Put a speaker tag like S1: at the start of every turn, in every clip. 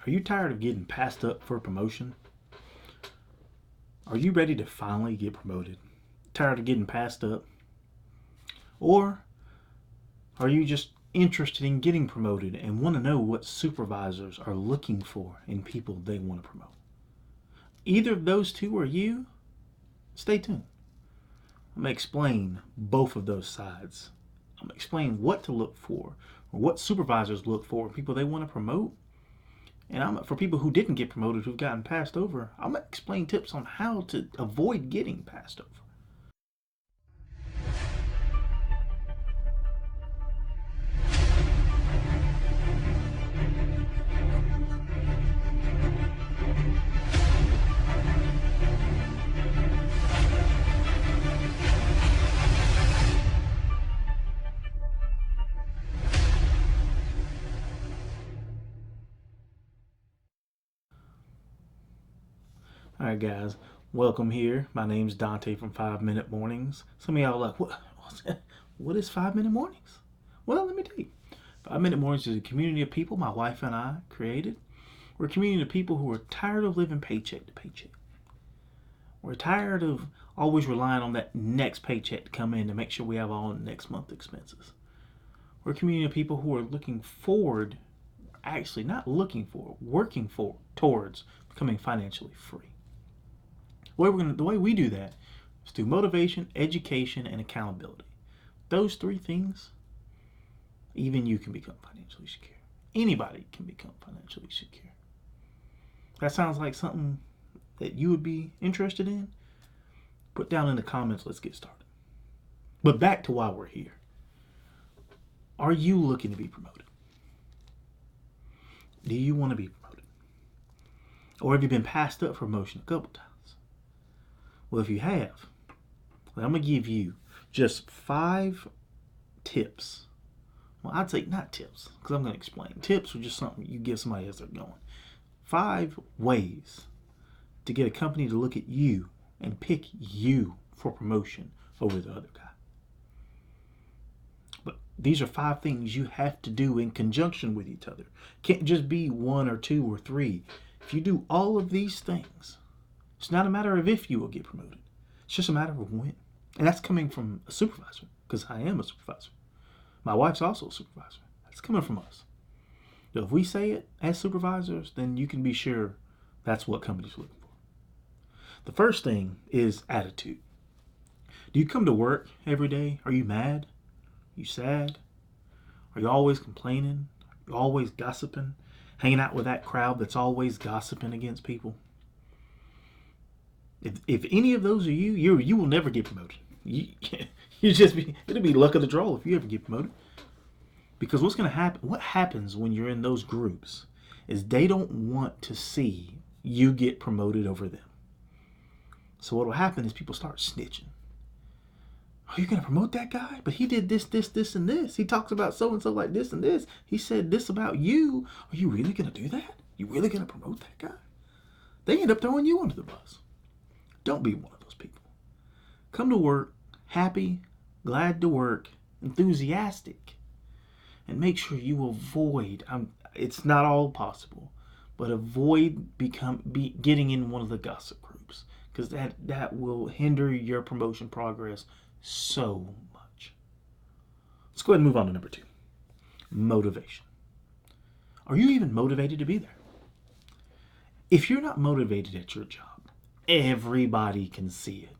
S1: Are you tired of getting passed up for a promotion? Are you ready to finally get promoted? Tired of getting passed up? Or are you just interested in getting promoted and want to know what supervisors are looking for in people they want to promote? Either of those two are you? Stay tuned. I'm going to explain both of those sides. I'm going to explain what to look for, or what supervisors look for in people they want to promote. And for people who didn't get promoted, who've gotten passed over, I'm going to explain tips on how to avoid getting passed over. All right, guys, welcome here. My name's Dante from 5 Minute Mornings. Some of y'all are like, what is 5 Minute Mornings? Well, let me tell you. 5 Minute Mornings is a community of people my wife and I created. We're a community of people who are tired of living paycheck to paycheck. We're tired of always relying on that next paycheck to come in to make sure we have all next month's expenses. We're a community of people who are looking forward, actually not looking for, working for, towards becoming financially free. The way we do that is through motivation, education, and accountability. Those three things, even you can become financially secure. Anybody can become financially secure. That sounds like something that you would be interested in? Put down in the comments, let's get started. But back to why we're here. Are you looking to be promoted? Do you want to be promoted? Or have you been passed up for promotion a couple times? Well, if you have, I'm going to give you just 5 tips. Well, I'd say not tips, because I'm going to explain. Tips are just something you give somebody as they're going. 5 ways to get a company to look at you and pick you for promotion over the other guy. But these are 5 things you have to do in conjunction with each other. Can't just be 1 or 2 or 3. If you do all of these things, it's not a matter of if you will get promoted. It's just a matter of when. And that's coming from a supervisor, because I am a supervisor. My wife's also a supervisor. That's coming from us. So if we say it as supervisors, then you can be sure that's what companies are looking for. The first thing is attitude. Do you come to work every day? Are you mad? Are you sad? Are you always complaining? Are you always gossiping? Hanging out with that crowd that's always gossiping against people? If any of those are you will never get promoted. It'll be luck of the draw if you ever get promoted. Because what's going to happen? What happens when you're in those groups is they don't want to see you get promoted over them. So what will happen is people start snitching. Are you going to promote that guy? But he did this, and this. He talks about so and so like this and this. He said this about you. Are you really going to do that? You really going to promote that guy? They end up throwing you under the bus. Don't be one of those people. Come to work happy, glad to work, enthusiastic, and make sure you avoid, it's not all possible, but avoid getting in one of the gossip groups, because that will hinder your promotion progress so much. Let's go ahead and move on to number 2. Motivation. Are you even motivated to be there? If you're not motivated at your job, everybody can see it.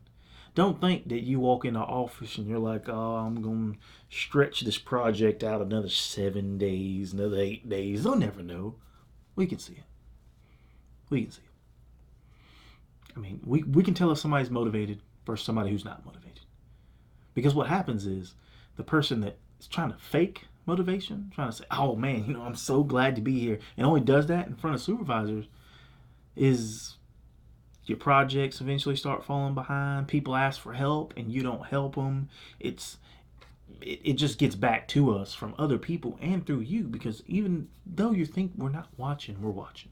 S1: Don't think that you walk in the office and you're like, oh, I'm going to stretch this project out another 7 days, another 8 days. They'll never know. We can see it. We can see it. I mean, we can tell if somebody's motivated versus somebody who's not motivated. Because what happens is the person that is trying to fake motivation, trying to say, oh man, I'm so glad to be here, and only does that in front of supervisors, is your projects eventually start falling behind. People ask for help and you don't help them. It just gets back to us from other people and through you, because even though you think we're not watching, we're watching.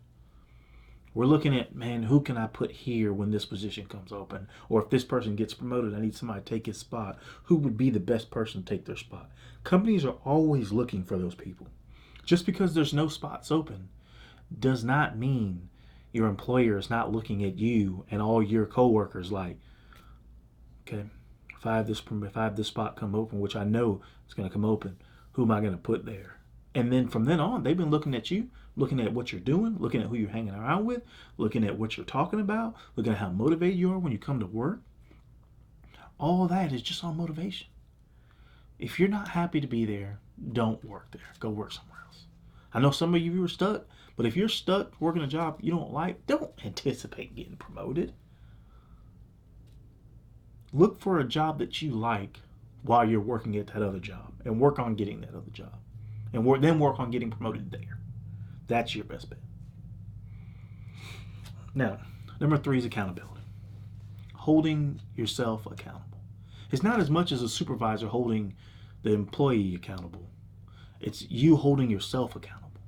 S1: We're looking at, man, who can I put here when this position comes open? Or if this person gets promoted, I need somebody to take his spot. Who would be the best person to take their spot? Companies are always looking for those people. Just because there's no spots open does not mean your employer is not looking at you and all your coworkers like, okay, if I have this spot come open, which I know it's going to come open, who am I going to put there? And then from then on, they've been looking at you, looking at what you're doing, looking at who you're hanging around with, looking at what you're talking about, looking at how motivated you are when you come to work. All that is just on motivation. If you're not happy to be there, don't work there. Go work somewhere else. I know some of you are stuck, but if you're stuck working a job you don't like, don't anticipate getting promoted. Look for a job that you like while you're working at that other job and work on getting that other job. And then work on getting promoted there. That's your best bet. Now, number 3 is accountability. Holding yourself accountable. It's not as much as a supervisor holding the employee accountable. It's you holding yourself accountable.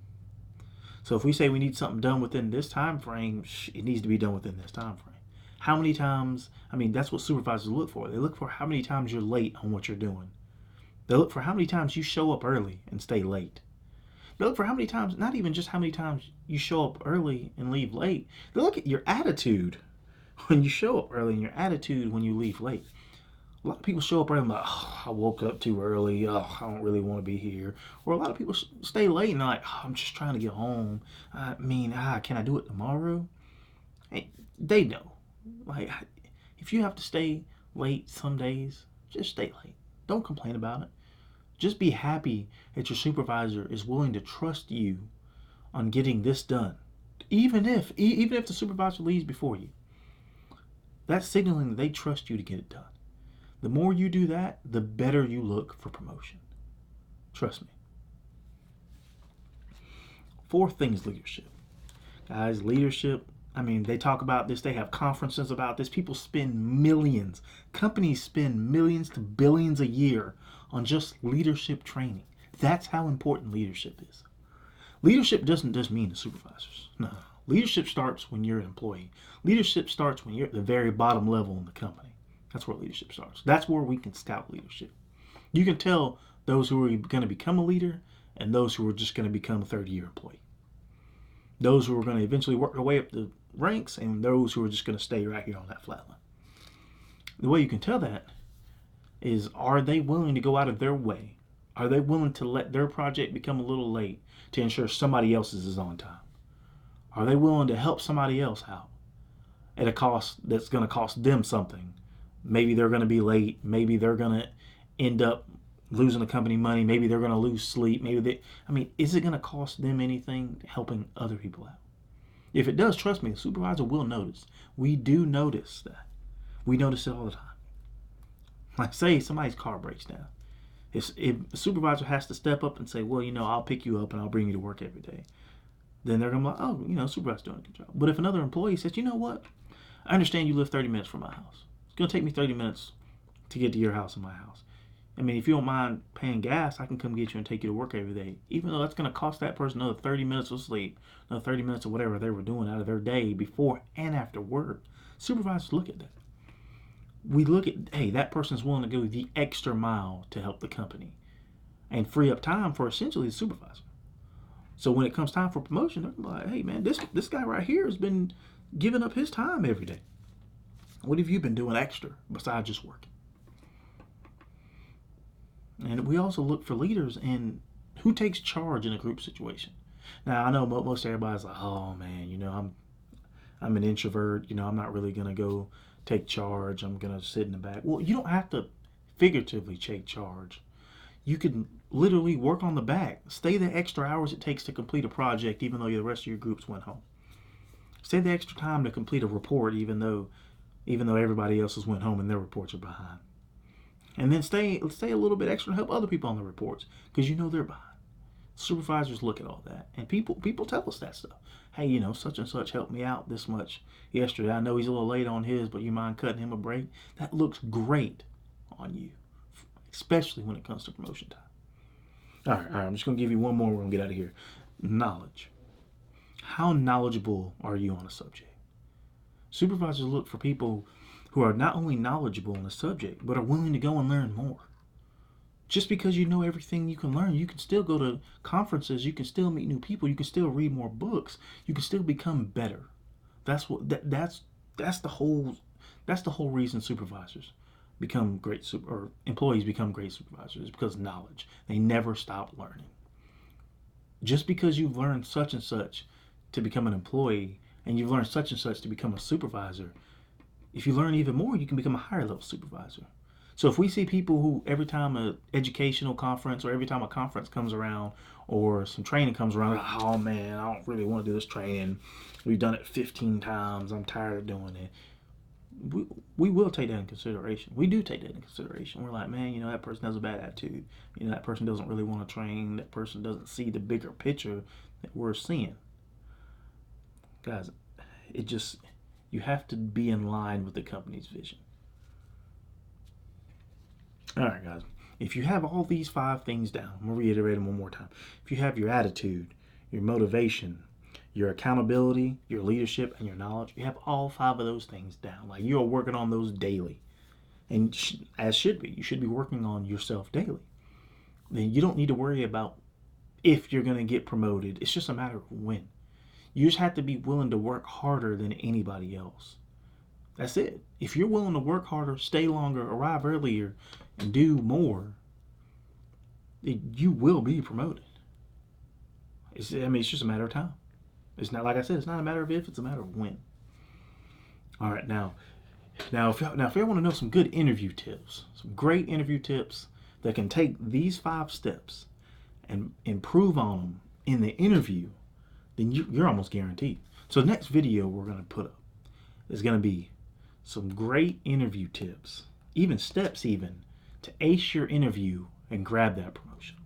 S1: So if we say we need something done within this time frame, it needs to be done within this time frame. How many times, that's what supervisors look for. They look for how many times you're late on what you're doing. They look for how many times you show up early and stay late. They look for how many times, not even just how many times you show up early and leave late. They look at your attitude when you show up early and your attitude when you leave late. A lot of people show up early and like, I woke up too early. I don't really want to be here. Or a lot of people stay late and they're like, I'm just trying to get home. Can I do it tomorrow? Hey, they know. Like, if you have to stay late some days, just stay late. Don't complain about it. Just be happy that your supervisor is willing to trust you on getting this done. Even if the supervisor leaves before you. That's signaling that they trust you to get it done. The more you do that, the better you look for promotion. Trust me. 4th thing is leadership. Guys, leadership, they talk about this. They have conferences about this. People spend millions. Companies spend millions to billions a year on just leadership training. That's how important leadership is. Leadership doesn't just mean the supervisors. No. Leadership starts when you're an employee. Leadership starts when you're at the very bottom level in the company. That's where leadership starts. That's where we can scout leadership. You can tell those who are going to become a leader and those who are just going to become a 30-year employee. Those who are going to eventually work their way up the ranks and those who are just going to stay right here on that flat line. The way you can tell that is, are they willing to go out of their way? Are they willing to let their project become a little late to ensure somebody else's is on time? Are they willing to help somebody else out at a cost that's going to cost them something? Maybe they're going to be late. Maybe they're going to end up losing the company money. Maybe they're going to lose sleep. Is it going to cost them anything helping other people out? If it does, trust me, the supervisor will notice. We do notice that. We notice it all the time. Like, say somebody's car breaks down. If the supervisor has to step up and say, well, I'll pick you up and I'll bring you to work every day, then they're going to be like, supervisor's doing a good job. But if another employee says, you know what, I understand you live 30 minutes from my house. It's going to take me 30 minutes to get to your house and my house. If you don't mind paying gas, I can come get you and take you to work every day. Even though that's going to cost that person another 30 minutes of sleep, another 30 minutes of whatever they were doing out of their day before and after work. Supervisors look at that. We look at, hey, that person's willing to go the extra mile to help the company and free up time for essentially the supervisor. So when it comes time for promotion, they're like, hey, man, this guy right here has been giving up his time every day. What have you been doing extra besides just working? And we also look for leaders in who takes charge in a group situation. Now, I know most everybody's like, oh, man, I'm an introvert. I'm not really going to go take charge. I'm going to sit in the back. Well, you don't have to figuratively take charge. You can literally work on the back. Stay the extra hours it takes to complete a project, even though the rest of your groups went home. Stay the extra time to complete a report, even though everybody else has went home and their reports are behind. And then stay a little bit extra to help other people on the reports because they're behind. Supervisors look at all that, and people tell us that stuff. Hey, such and such helped me out this much yesterday. I know he's a little late on his, but you mind cutting him a break? That looks great on you, especially when it comes to promotion time. All right, I'm just going to give you one more. We're going to get out of here. Knowledge. How knowledgeable are you on a subject? Supervisors look for people who are not only knowledgeable on the subject, but are willing to go and learn more. Just because you know everything you can learn, you can still go to conferences, you can still meet new people, you can still read more books, you can still become better. That's the whole reason supervisors become great or employees become great supervisors, is because knowledge. They never stop learning. Just because you've learned such and such to become an employee, and you've learned such and such to become a supervisor, if you learn even more, you can become a higher level supervisor. So if we see people who every time an educational conference or every time a conference comes around or some training comes around, like, oh man, I don't really want to do this training. We've done it 15 times. I'm tired of doing it. We will take that in consideration. We do take that in consideration. We're like, man, that person has a bad attitude. That person doesn't really want to train. That person doesn't see the bigger picture that we're seeing. Guys, you have to be in line with the company's vision. All right, guys. If you have all these 5 things down, I'm going to reiterate them one more time. If you have your attitude, your motivation, your accountability, your leadership, and your knowledge, you have all 5 of those things down. Like, you are working on those daily. And as should be. You should be working on yourself daily. Then you don't need to worry about if you're going to get promoted. It's just a matter of when. You just have to be willing to work harder than anybody else. That's it. If you're willing to work harder, stay longer, arrive earlier, and do more, you will be promoted. It's just a matter of time. It's not, like I said, it's not a matter of if, it's a matter of when. All right, now if you want to know some good interview tips, some great interview tips that can take these 5 steps and improve on them in the interview, then you're almost guaranteed. So the next video we're going to put up is going to be some great interview tips, even steps to ace your interview and grab that promotion.